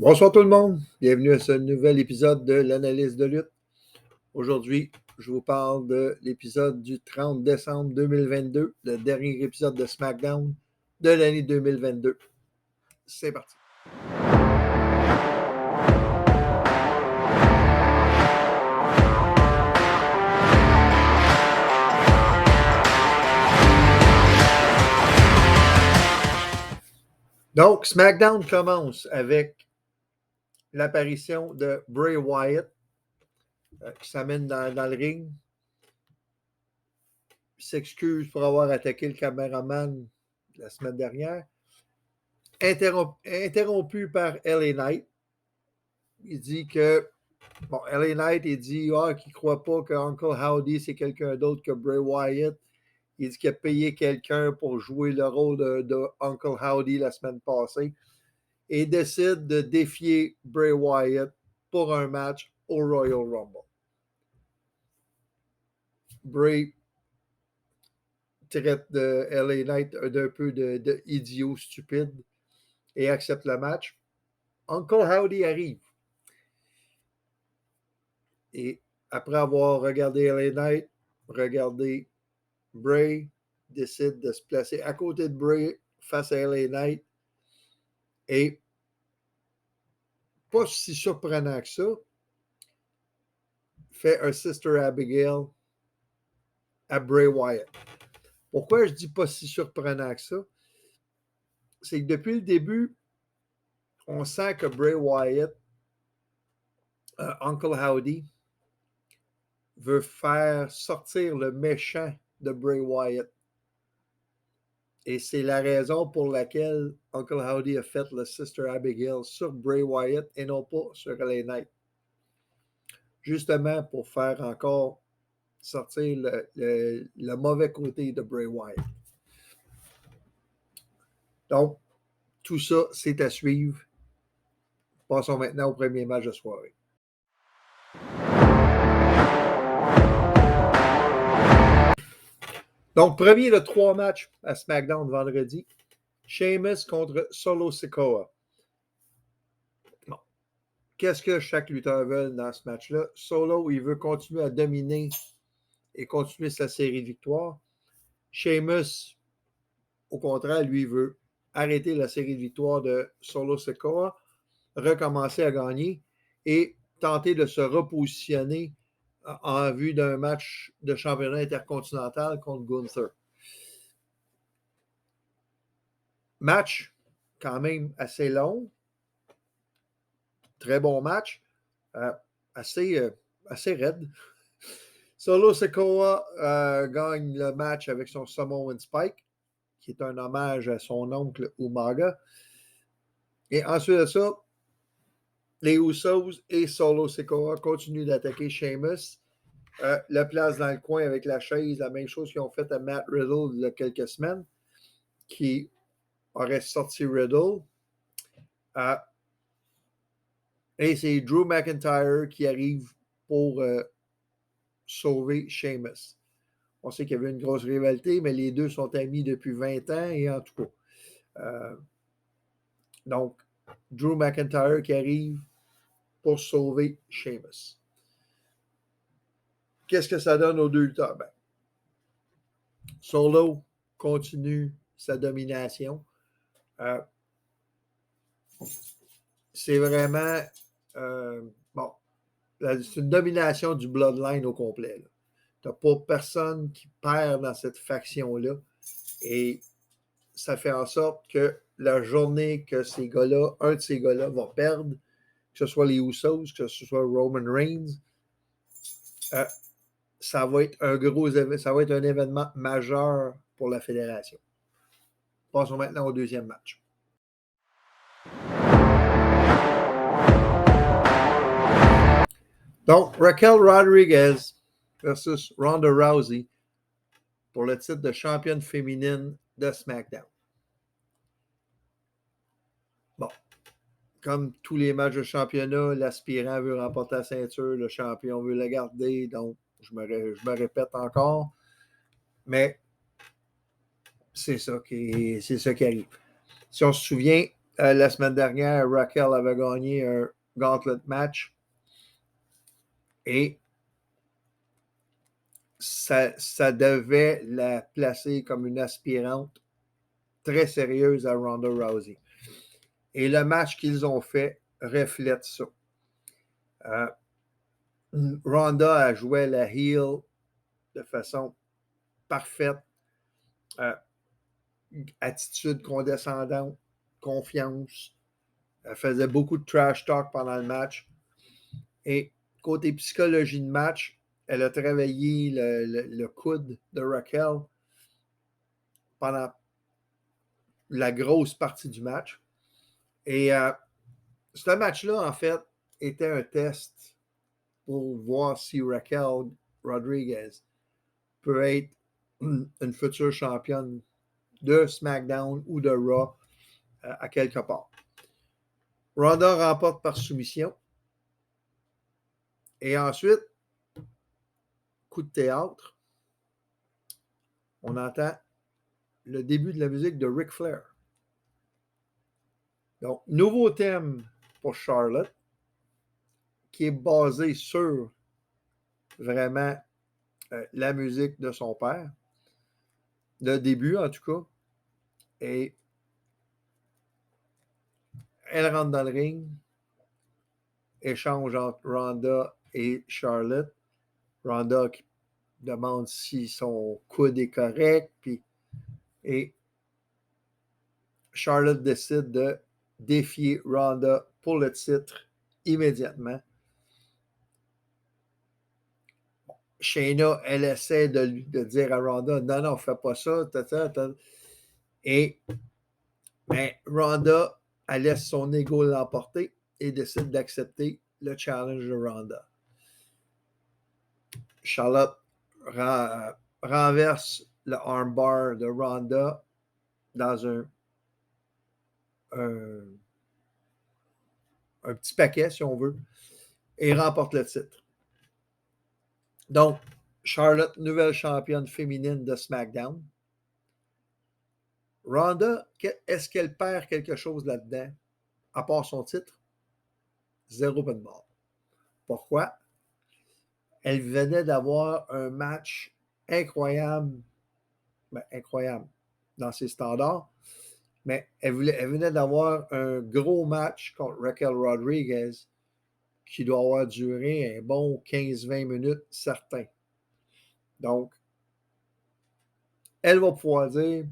Bonsoir tout le monde, bienvenue à ce nouvel épisode de l'analyse de lutte. Aujourd'hui, je vous parle de l'épisode du 30 décembre 2022, le dernier épisode de SmackDown de l'année 2022. C'est parti. Donc, SmackDown commence avec l'apparition de Bray Wyatt qui s'amène dans le ring. Il s'excuse pour avoir attaqué le caméraman la semaine dernière. Interrompu par LA Knight. Il dit que, LA Knight, il dit qu'il ne croit pas que Uncle Howdy, c'est quelqu'un d'autre que Bray Wyatt. Il dit qu'il a payé quelqu'un pour jouer le rôle de Uncle Howdy la semaine passée et décide de défier Bray Wyatt pour un match au Royal Rumble. Bray traite de LA Knight d'un peu de idiot stupide et accepte le match. Uncle Howdy arrive. Et après avoir regardé LA Knight, regardé Bray, décide de se placer à côté de Bray face à LA Knight. Et pas si surprenant que ça, fait un Sister Abigail à Bray Wyatt. Pourquoi je dis pas si surprenant que ça? C'est que depuis le début, on sent que Bray Wyatt, Uncle Howdy, veut faire sortir le méchant de Bray Wyatt. Et c'est la raison pour laquelle Uncle Howdy a fait le Sister Abigail sur Bray Wyatt et non pas sur LA Knight. Justement pour faire encore sortir le mauvais côté de Bray Wyatt. Donc, tout ça, c'est à suivre. Passons maintenant au premier match de soirée. Donc, premier de 3 matchs à SmackDown vendredi. Sheamus contre Solo Sikoa. Bon. Qu'est-ce que chaque lutteur veut dans ce match-là? Solo, il veut continuer à dominer et continuer sa série de victoires. Sheamus, au contraire, lui, veut arrêter la série de victoires de Solo Sikoa, recommencer à gagner et tenter de se repositionner en vue d'un match de championnat intercontinental contre Gunther. Match quand même assez long. Très bon match. Assez raide. Solo Sikoa gagne le match avec son Samoan Spike, qui est un hommage à son oncle Umaga. Et ensuite de ça, les Usos et Solo Sikoa continuent d'attaquer Sheamus. Le place dans le coin avec la chaise, la même chose qu'ils ont fait à Matt Riddle il y a quelques semaines, qui aurait sorti Riddle. Et c'est Drew McIntyre qui arrive pour sauver Sheamus. On sait qu'il y avait une grosse rivalité, mais les deux sont amis depuis 20 ans et en tout cas. Donc, Drew McIntyre qui arrive pour sauver Sheamus. Qu'est-ce que ça donne aux deux lutteurs? Ben, Solo continue sa domination. C'est vraiment c'est une domination du Bloodline au complet. Tu n'as pas personne qui perd dans cette faction-là. Et ça fait en sorte que la journée que ces gars-là, un de ces gars-là va perdre, que ce soit les Usos, que ce soit Roman Reigns, ça va être un événement majeur pour la fédération. Passons maintenant au deuxième match. Donc, Raquel Rodriguez versus Ronda Rousey pour le titre de championne féminine de SmackDown. Bon, comme tous les matchs de championnat, l'aspirant veut remporter la ceinture, le champion veut la garder, donc je me répète encore, mais c'est ça qui arrive. Si on se souvient, La semaine dernière, Raquel avait gagné un gauntlet match et ça devait la placer comme une aspirante très sérieuse à Ronda Rousey. Et le match qu'ils ont fait reflète ça. Ronda a joué la heel de façon parfaite. Attitude condescendante, confiance. Elle faisait beaucoup de trash talk pendant le match. Et côté psychologie de match, elle a travaillé le coude de Raquel pendant la grosse partie du match. Et ce match-là, en fait, était un test pour voir si Raquel Rodriguez peut être une future championne de SmackDown ou de Raw à quelque part. Ronda remporte par soumission. Et ensuite, coup de théâtre, on entend le début de la musique de Ric Flair. Donc, nouveau thème pour Charlotte, qui est basé sur vraiment la musique de son père, le début en tout cas. Et elle rentre dans le ring, échange entre Ronda et Charlotte. Ronda qui demande si son coude est correct, et Charlotte décide de défier Ronda pour le titre immédiatement. Shayna, elle essaie de dire à Ronda, non, fais pas ça. Mais Ronda, elle laisse son ego l'emporter et décide d'accepter le challenge de Ronda. Charlotte renverse le armbar de Ronda dans un petit paquet, si on veut, et remporte le titre. Donc, Charlotte, nouvelle championne féminine de SmackDown. Ronda, est-ce qu'elle perd quelque chose là-dedans, à part son titre? Zéro pas de mort. Pourquoi? Elle venait d'avoir un match incroyable, incroyable dans ses standards, mais elle venait d'avoir un gros match contre Raquel Rodriguez qui doit avoir duré un bon 15-20 minutes, certain. Donc, elle va pouvoir dire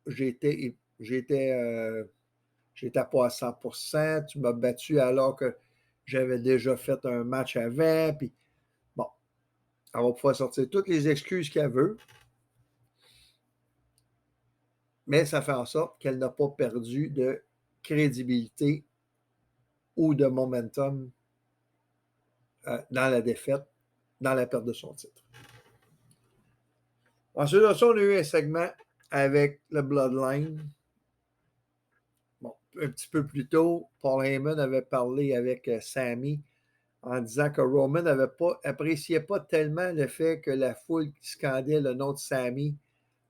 j'étais pas à 100%, tu m'as battu alors que j'avais déjà fait un match avant, puis bon, elle va pouvoir sortir toutes les excuses qu'elle veut, mais ça fait en sorte qu'elle n'a pas perdu de crédibilité ou de momentum dans la défaite, dans la perte de son titre. Ensuite de ça, on a eu un segment avec le Bloodline. Bon, un petit peu plus tôt, Paul Heyman avait parlé avec Sami en disant que Roman appréciait pas tellement le fait que la foule scandait le nom de Sami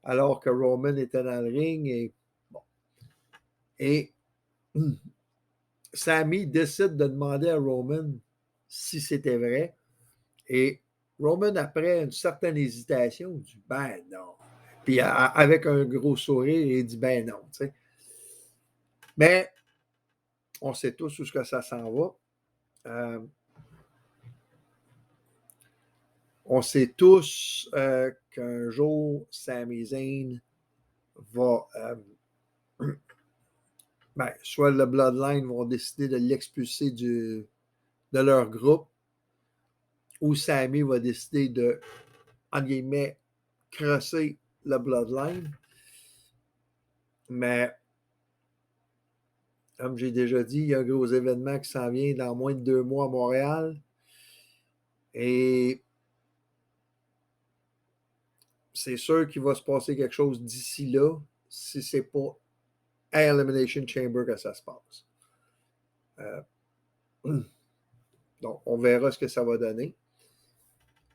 alors que Roman était dans le ring. Et Sami décide de demander à Roman si c'était vrai. Et Roman, après une certaine hésitation, dit ben non. Puis avec un gros sourire, il dit ben non. Tu sais. Mais on sait tous où ça s'en va. On sait tous qu'un jour, Sami Zayn va. Soit le Bloodline vont décider de l'expulser de leur groupe, ou Sami va décider de, en guillemets, crosser le Bloodline. Mais, comme j'ai déjà dit, il y a un gros événement qui s'en vient dans moins de 2 mois à Montréal. Et c'est sûr qu'il va se passer quelque chose d'ici là, si ce n'est pas à Elimination Chamber que ça se passe. Donc, on verra ce que ça va donner.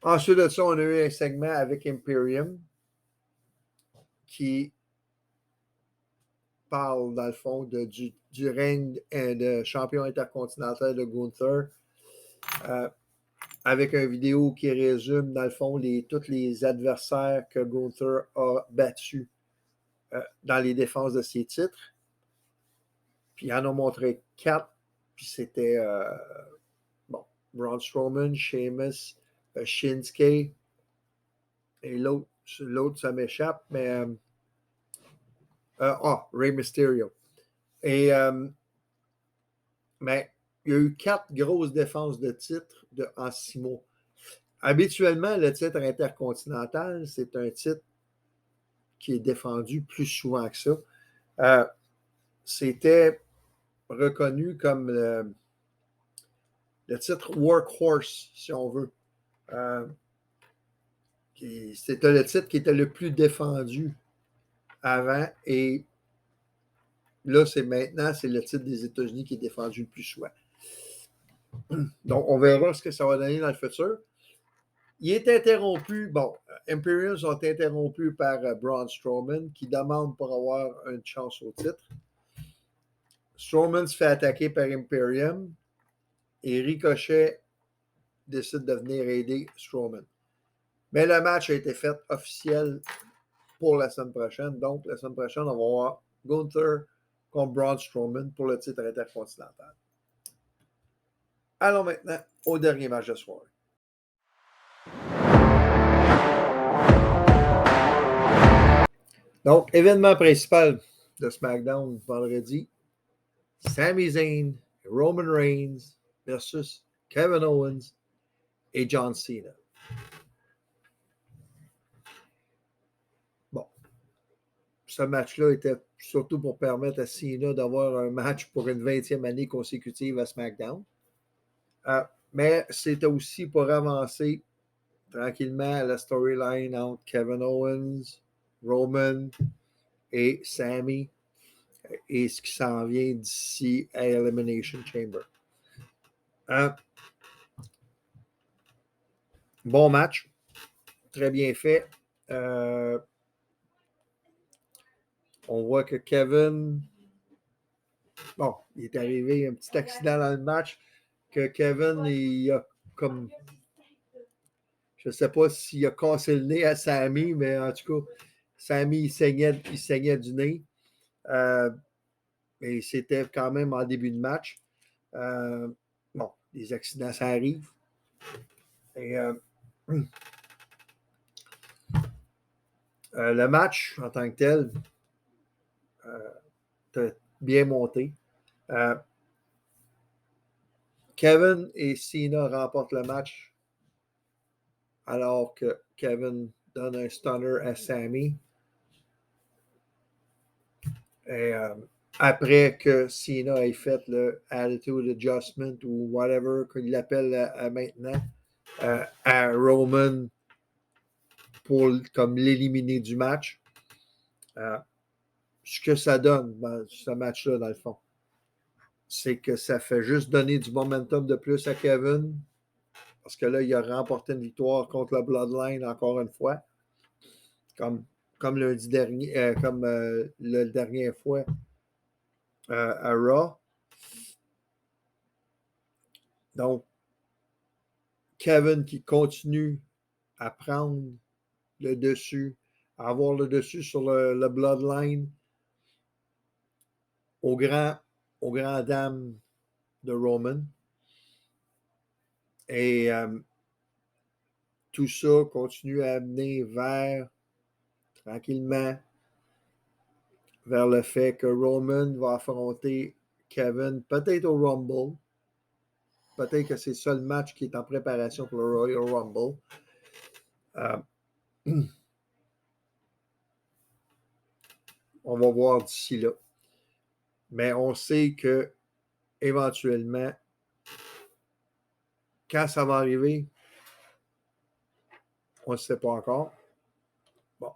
Ensuite de ça, on a eu un segment avec Imperium qui parle, dans le fond, du règne de champion intercontinental de Gunther, avec une vidéo qui résume, dans le fond, tous les adversaires que Gunther a battus dans les défenses de ses titres. Puis, ils en ont montré 4, puis c'était Braun Strowman, Sheamus, Shinsuke, et l'autre, ça m'échappe, mais Rey Mysterio. Et mais il y a eu 4 grosses défenses de titre en 6 mois. Habituellement, le titre intercontinental, c'est un titre qui est défendu plus souvent que ça. C'était reconnu comme le titre workhorse, si on veut. C'était le titre qui était le plus défendu avant, et là, c'est le titre des États-Unis qui est défendu le plus souvent. Donc, on verra ce que ça va donner dans le futur. Il est interrompu, Imperium sont interrompus par Braun Strowman, qui demande pour avoir une chance au titre. Strowman se fait attaquer par Imperium, et Ricochet décide de venir aider Strowman. Mais le match a été fait officiel pour la semaine prochaine. Donc, la semaine prochaine, on va avoir Gunther contre Braun Strowman pour le titre intercontinental. Allons maintenant au dernier match de soirée. Donc, événement principal de SmackDown vendredi, Sami Zayn et Roman Reigns versus Kevin Owens et John Cena. Bon, ce match-là était surtout pour permettre à Cena d'avoir un match pour une 20e année consécutive à SmackDown. Mais c'était aussi pour avancer tranquillement la storyline entre Kevin Owens, Roman et Sami, et ce qui s'en vient d'ici à Elimination Chamber. Bon match, très bien fait. On voit que Kevin, il est arrivé un petit accident dans le match, que Kevin, il a comme, je ne sais pas s'il a cassé le nez à Sami, mais en tout cas, Sami, il saignait du nez. Mais c'était quand même en début de match. Les accidents, ça arrive. Et le match, en tant que tel, était bien monté. Kevin et Cena remportent le match alors que Kevin donne un stunner à Sami. Et après que Cena ait fait le Attitude Adjustment ou whatever qu'il l'appelle maintenant à Roman pour comme l'éliminer du match. Ce que ça donne dans ce match-là, dans le fond, c'est que ça fait juste donner du momentum de plus à Kevin, parce que là, il a remporté une victoire contre le Bloodline encore une fois, comme lundi dernier, la dernière fois à Raw. Donc, Kevin qui continue à prendre le dessus, à avoir le dessus sur le Bloodline au grand dame de Roman. Et tout ça continue à amener tranquillement vers le fait que Roman va affronter Kevin, peut-être au Rumble. Peut-être que c'est ça le match qui est en préparation pour le Royal Rumble. On va voir d'ici là. Mais on sait que éventuellement, quand ça va arriver, on ne sait pas encore. Bon.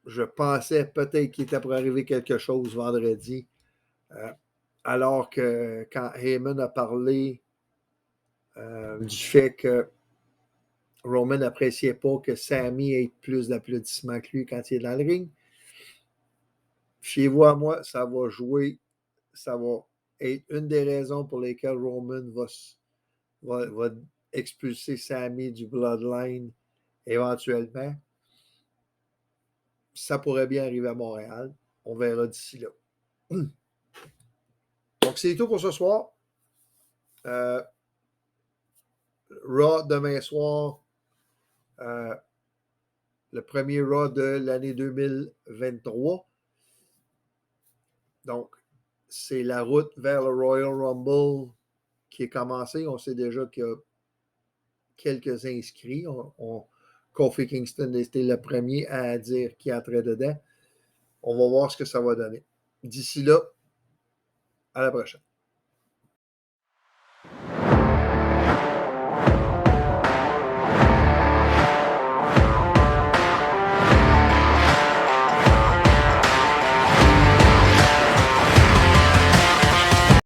Je pensais peut-être qu'il était pour arriver quelque chose vendredi. Alors que quand Heyman a parlé du fait que Roman n'appréciait pas que Sami ait plus d'applaudissements que lui quand il est dans le ring, fiez-vous à moi, ça va jouer, ça va être une des raisons pour lesquelles Roman va expulser Sami du Bloodline éventuellement. Ça pourrait bien arriver à Montréal. On verra d'ici là. Donc, c'est tout pour ce soir. Raw demain soir. Le premier Raw de l'année 2023. Donc, c'est la route vers le Royal Rumble qui est commencée. On sait déjà qu'il y a quelques inscrits. Kofi Kingston était le premier à dire qu'il entrait dedans. On va voir ce que ça va donner. D'ici là, à la prochaine.